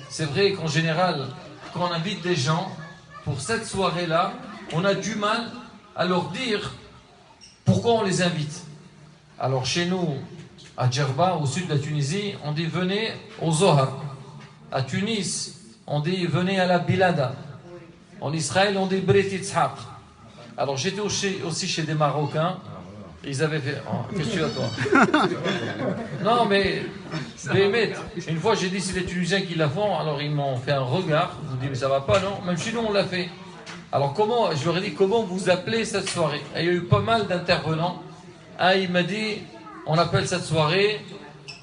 c'est vrai qu'en général, quand on invite des gens pour cette soirée-là, on a du mal à leur dire pourquoi on les invite. Alors chez nous, à Djerba, au sud de la Tunisie, on dit venez au Zohar. À Tunis, on dit venez à la Bilada. En Israël, on dit Brit Yitzhak. Alors j'étais aussi chez des Marocains. Ils avaient fait. Oh, qu'est-ce que tu as, toi? Non, mais une fois j'ai dit c'est les Tunisiens qui la font, alors ils m'ont fait un regard. Ils m'ont dit mais ça va pas, non? Même chez nous on l'a fait. Alors je leur ai dit comment vous appelez cette soirée? Et il y a eu pas mal d'intervenants. Un il m'a dit on appelle cette soirée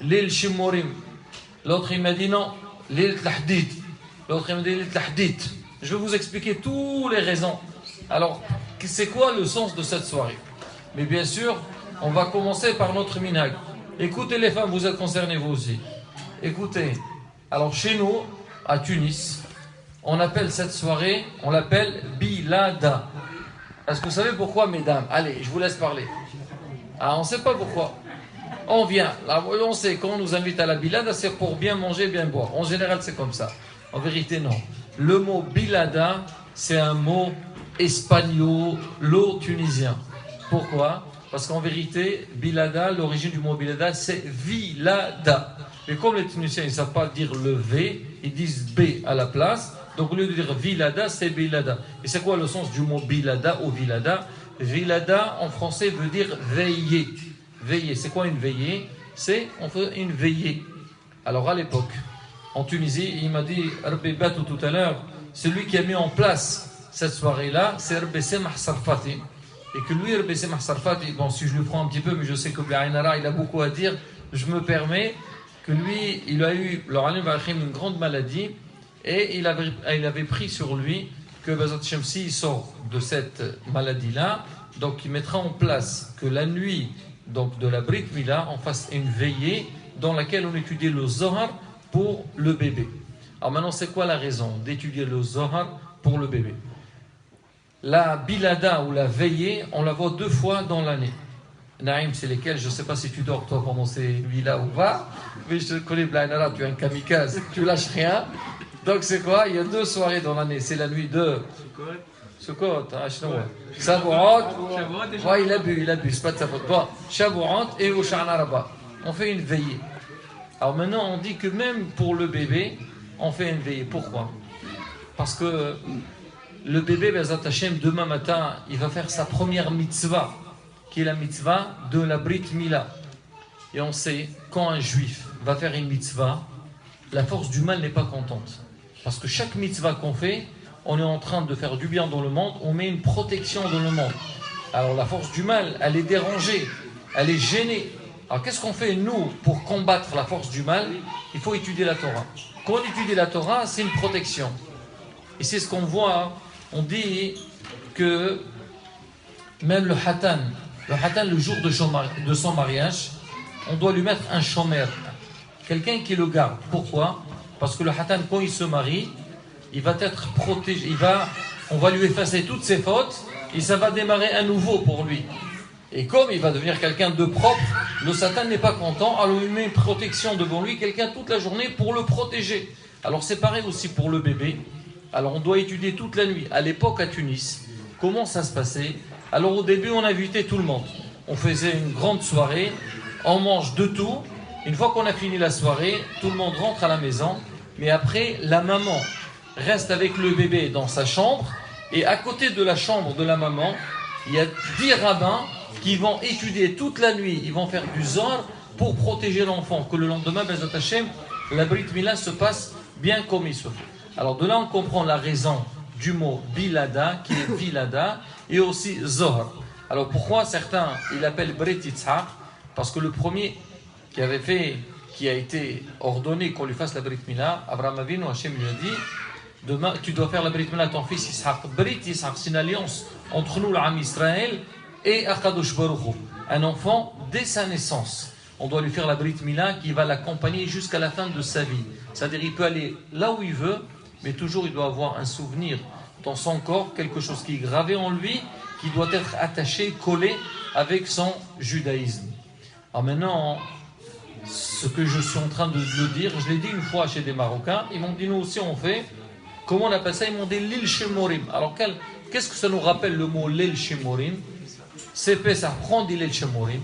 Lil Shimorim. L'autre il m'a dit non, Lil Tlahdid. L'autre il m'a dit Lil Tlahdid. Je vais vous expliquer toutes les raisons. Alors c'est quoi le sens de cette soirée? Mais bien sûr, on va commencer par notre minhag. Écoutez les femmes, vous êtes concernés vous aussi. Écoutez, alors chez nous, à Tunis, on appelle cette soirée, on l'appelle Bilada. Est-ce que vous savez pourquoi, mesdames? Allez, je vous laisse parler. Ah, on ne sait pas pourquoi. On vient, là, on sait, quand on nous invite à la Bilada, c'est pour bien manger, bien boire. En général, c'est comme ça. En vérité, non. Le mot Bilada, c'est un mot espagnolo-tunisien. Pourquoi? Parce qu'en vérité, Bilada, l'origine du mot Bilada, c'est Vilada. Mais comme les Tunisiens, ils ne savent pas dire le V, ils disent B à la place. Donc au lieu de dire Vilada, c'est Bilada. Et c'est quoi le sens du mot Bilada ou Vilada? Vilada, en français, veut dire veiller. Veiller, c'est quoi une veillée? C'est, on fait une veillée. Alors à l'époque, en Tunisie, il m'a dit, Rabbi Batou tout à l'heure, celui qui a mis en place cette soirée-là, c'est Rabbi Semah Sarfati. Et que lui, Rabbi Semah Sarfati, bon, si je lui prends un petit peu, mais je sais que Bi'ainara, il a beaucoup à dire, je me permets que lui, il a eu, une grande maladie, et il avait pris sur lui que Bazat Shamsi sort de cette maladie-là, donc il mettra en place que la nuit donc de la Brit Mila, on fasse une veillée dans laquelle on étudie le Zohar pour le bébé. Alors maintenant, c'est quoi la raison d'étudier le Zohar pour le bébé? La Bilada ou la veillée, on la voit 2 fois dans l'année. Naïm, c'est lesquels? Je ne sais pas si tu dors toi pendant ces nuits-là ou pas, mais je te connais, Blainara, tu es un kamikaze, tu lâches rien. Donc c'est quoi? Il y a 2 soirées dans l'année. C'est la nuit de Sukkot, Shavuot. Ouais, il a bu, c'est pas de sa faute. Bon, Shavuot et au Sha'na Rabbah. On fait une veillée. Alors maintenant, on dit que même pour le bébé, on fait une veillée. Pourquoi? Parce que le bébé, Bezat Hashem, demain matin, il va faire sa première mitzvah, qui est la mitzvah de la Brit Mila. Et on sait, quand un juif va faire une mitzvah, la force du mal n'est pas contente. Parce que chaque mitzvah qu'on fait, on est en train de faire du bien dans le monde, on met une protection dans le monde. Alors la force du mal, elle est dérangée, elle est gênée. Alors qu'est-ce qu'on fait, nous, pour combattre la force du mal? Il faut étudier la Torah. Quand on étudie la Torah, c'est une protection. Et c'est ce qu'on voit, on dit que même le Hatan, le jour de son mariage, on doit lui mettre un shomer, quelqu'un qui le garde. Pourquoi? Parce que le Hatan, quand il se marie, il va être protégé, on va lui effacer toutes ses fautes, et ça va démarrer à nouveau pour lui. Et comme il va devenir quelqu'un de propre, le Satan n'est pas content, alors il met une protection devant lui, quelqu'un toute la journée pour le protéger. Alors c'est pareil aussi pour le bébé. Alors on doit étudier toute la nuit. À l'époque à Tunis, comment ça se passait? Alors au début on invitait tout le monde. On faisait une grande soirée, on mange de tout. Une fois qu'on a fini la soirée, tout le monde rentre à la maison. Mais après, la maman reste avec le bébé dans sa chambre. Et à côté de la chambre de la maman, il y a 10 rabbins qui vont étudier toute la nuit. Ils vont faire du Zohar pour protéger l'enfant. Que le lendemain, Bezat Hashem, la Brit Mila se passe bien comme il se fait. Alors de là, on comprend la raison du mot Bilada, qui est Vilada, et aussi Zohar. Alors pourquoi certains, ils l'appellent Brit Yitzhak? Parce que le premier qui a été ordonné qu'on lui fasse la Brit Mila, Abraham Avinu, Hachem lui a dit, demain, tu dois faire la Brit Mila à ton fils Yitzhak. Brit Yitzhak, c'est une alliance entre nous, l'Am Israël, et Akadosh Baruch Hu. Un enfant, dès sa naissance, on doit lui faire la Brit Mila qui va l'accompagner jusqu'à la fin de sa vie. C'est-à-dire il peut aller là où il veut, mais toujours il doit avoir un souvenir dans son corps, quelque chose qui est gravé en lui, qui doit être attaché, collé avec son judaïsme. Alors maintenant, ce que je suis en train de le dire, je l'ai dit une fois chez des Marocains, ils m'ont dit nous aussi on fait, comment on appelle ça? Ils m'ont dit l'île Shemorim. Alors qu'est-ce que ça nous rappelle le mot l'île Shemorim? C'est ça prend l'île Shemorim,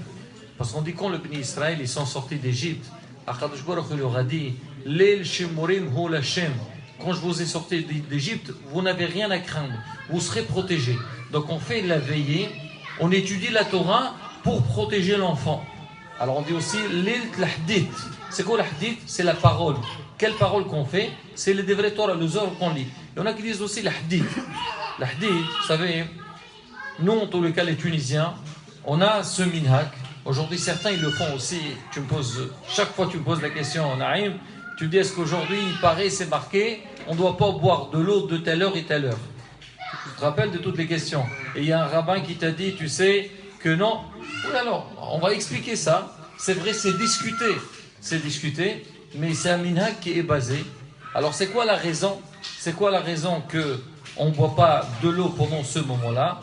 parce qu'on dit quand le Bni Israël ils sont sortis d'Égypte, Akadosh Baruch Hu leur a dit l'île Shemorim hu l'Hashem. Quand je vous ai sorti d'Égypte, vous n'avez rien à craindre, vous serez protégés. Donc on fait la veillée, on étudie la Torah pour protéger l'enfant. Alors on dit aussi l'hdith. C'est quoi l'hdith? C'est la parole. Quelle parole qu'on fait? C'est le Devrei Torah, le Zohar qu'on lit. Il y en a qui disent aussi l'hdith. L'hdith, vous savez, nous en tous les cas les Tunisiens, on a ce minhag. Aujourd'hui certains ils le font aussi. Chaque fois tu me poses la question, Naïm, tu me dis est-ce qu'aujourd'hui il paraît c'est marqué, on ne doit pas boire de l'eau de telle heure et telle heure. Tu te rappelles de toutes les questions. Et il y a un rabbin qui t'a dit, tu sais, que non. Ou alors, on va expliquer ça. C'est vrai, c'est discuté, mais c'est un minhag qui est basé. Alors, c'est quoi la raison? C'est quoi la raison qu'on ne boit pas de l'eau pendant ce moment-là?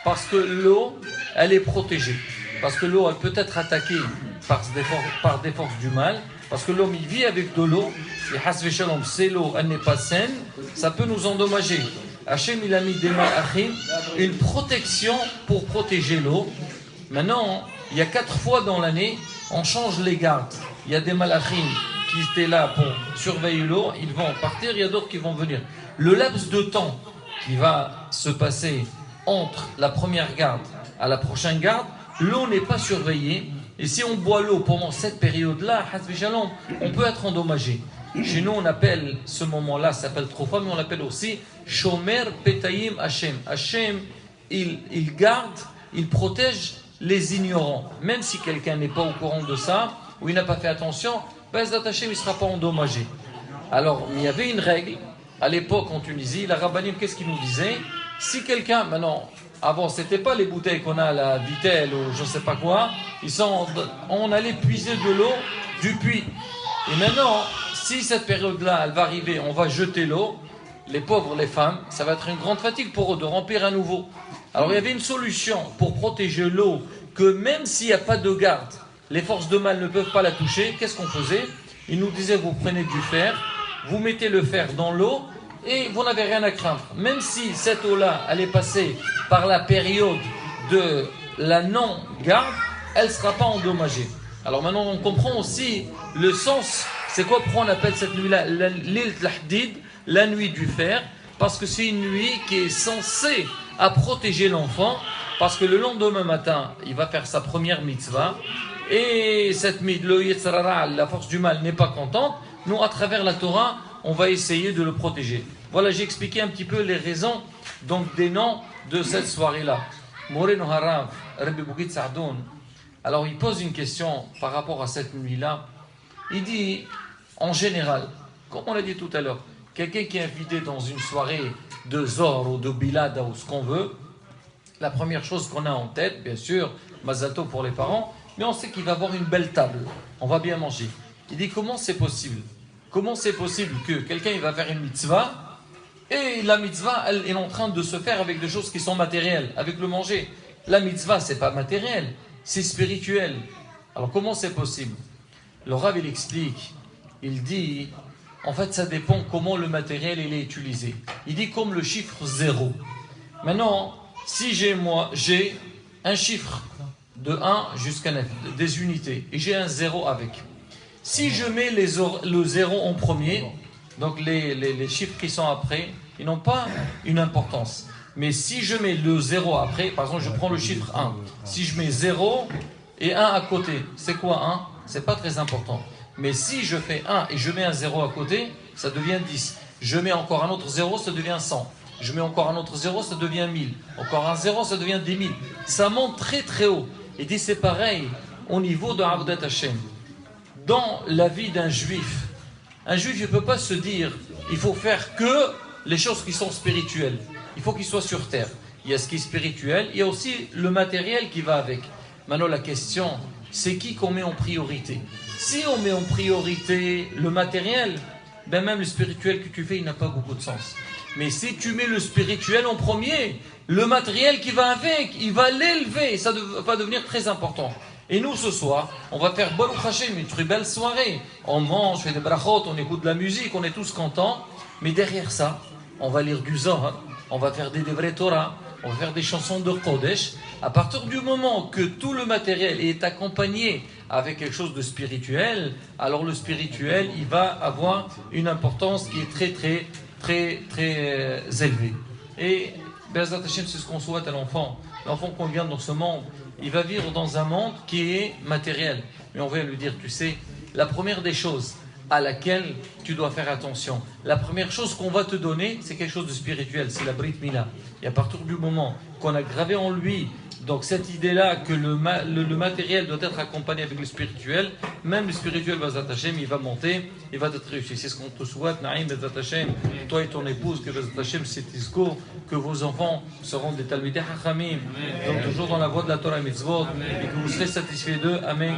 Parce que l'eau, elle est protégée. Parce que l'eau, elle peut être attaquée par des forces du mal. Parce que l'homme, il vit avec de l'eau. Et hasve shalom, c'est l'eau, elle n'est pas saine. Ça peut nous endommager. Hachem, il a mis des malachim, une protection pour protéger l'eau. Maintenant, il y a 4 fois dans l'année, on change les gardes. Il y a des malachim qui étaient là pour surveiller l'eau, ils vont partir, il y a d'autres qui vont venir. Le laps de temps qui va se passer entre la première garde à la prochaine garde, l'eau n'est pas surveillée. Et si on boit l'eau pendant cette période-là, on peut être endommagé. Chez nous, on appelle ce moment-là, ça s'appelle Trofa, mais on l'appelle aussi Shomer Petayim Hashem. Hashem, il garde, il protège les ignorants. Même si quelqu'un n'est pas au courant de ça, ou il n'a pas fait attention, Bezdat Hashem, il ne sera pas endommagé. Alors, il y avait une règle, à l'époque en Tunisie, la Rabbanim, qu'est-ce qu'il nous disait? Si quelqu'un, maintenant, avant, c'était pas les bouteilles qu'on a à la Vittel ou je ne sais pas quoi, on allait puiser de l'eau du puits. Et maintenant, si cette période-là, elle va arriver, on va jeter l'eau, les pauvres, les femmes, ça va être une grande fatigue pour eux de remplir à nouveau. Alors il y avait une solution pour protéger l'eau, que même s'il n'y a pas de garde, les forces de mal ne peuvent pas la toucher. Qu'est-ce qu'on faisait? Ils nous disaient, vous prenez du fer, vous mettez le fer dans l'eau, et vous n'avez rien à craindre. Même si cette eau-là, elle est passée par la période de la non-garde, elle ne sera pas endommagée. Alors maintenant, on comprend aussi le sens. C'est quoi, pourquoi on appelle cette nuit-là l'île Lahdid, la nuit du fer? Parce que c'est une nuit qui est censée à protéger l'enfant, parce que le lendemain matin, il va faire sa première mitzvah, et cette mitzvah, la force du mal n'est pas contente. Nous, à travers la Torah, on va essayer de le protéger. Voilà, j'ai expliqué un petit peu les raisons donc des noms de cette soirée-là. Moreno Harav, Rabbi Bougit Sardoun, alors il pose une question par rapport à cette nuit-là. Il dit, en général, comme on l'a dit tout à l'heure, quelqu'un qui est invité dans une soirée de Zohar ou de Bilada ou ce qu'on veut, la première chose qu'on a en tête, bien sûr, Mazal Tov pour les parents, mais on sait qu'il va avoir une belle table, on va bien manger. Il dit, comment c'est possible? Comment c'est possible que quelqu'un il va faire une mitzvah et la mitzvah elle est en train de se faire avec des choses qui sont matérielles, avec le manger? La mitzvah c'est pas matériel, c'est spirituel. Alors comment c'est possible? Le Rav il explique, il dit en fait ça dépend comment le matériel il est utilisé. Il dit comme le chiffre 0. Maintenant si j'ai un chiffre de 1 jusqu'à 9, des unités, et j'ai un 0 avec. Si je mets le 0 en premier, donc les chiffres qui sont après, ils n'ont pas une importance. Mais si je mets le 0 après, par exemple, je prends le chiffre 1. Si je mets 0 et 1 à côté, c'est quoi 1? C'est pas très important. Mais si je fais 1 et je mets un 0 à côté, ça devient 10. Je mets encore un autre 0, ça devient 100. Je mets encore un autre 0, ça devient 1000. Encore un 0, ça devient 10 000. Ça monte très très haut. Et dit c'est pareil au niveau de Abdat Hashem. Dans la vie d'un juif ne peut pas se dire il faut faire que les choses qui sont spirituelles. Il faut qu'il soit sur terre. Il y a ce qui est spirituel, il y a aussi le matériel qui va avec. Maintenant la question, c'est qui qu'on met en priorité? Si on met en priorité le matériel, ben même le spirituel que tu fais, il n'a pas beaucoup de sens. Mais si tu mets le spirituel en premier, le matériel qui va avec, il va l'élever, ça va devenir très important. Et nous, ce soir, on va faire Baruch Hashem, une très belle soirée. On mange, on fait des brachot, on écoute de la musique, on est tous contents. Mais derrière ça, on va lire du Zohar, on va faire des vrais Torah, on va faire des chansons de Kodesh. À partir du moment que tout le matériel est accompagné avec quelque chose de spirituel, alors le spirituel, il va avoir une importance qui est très élevée. Et Be'ezrat Hashem, c'est ce qu'on souhaite à l'enfant. L'enfant qu'on vient dans ce monde, il va vivre dans un monde qui est matériel. Mais on va lui dire, tu sais, la première des choses à laquelle tu dois faire attention, la première chose qu'on va te donner, c'est quelque chose de spirituel, c'est la Brit Mila. Et à partir du moment qu'on a gravé en lui donc cette idée-là que le matériel doit être accompagné avec le spirituel, même le spirituel Bezrat Hashem, il va monter, il va être réussi. C'est ce qu'on te souhaite, Naïm Bezrat Hashem, toi et ton épouse, que Bezrat Hashem c'est Tizko, que vos enfants seront des Talmidei Chachamim, donc toujours dans la voie de la Torah et Mitzvot, et que vous serez satisfaits d'eux. Amen.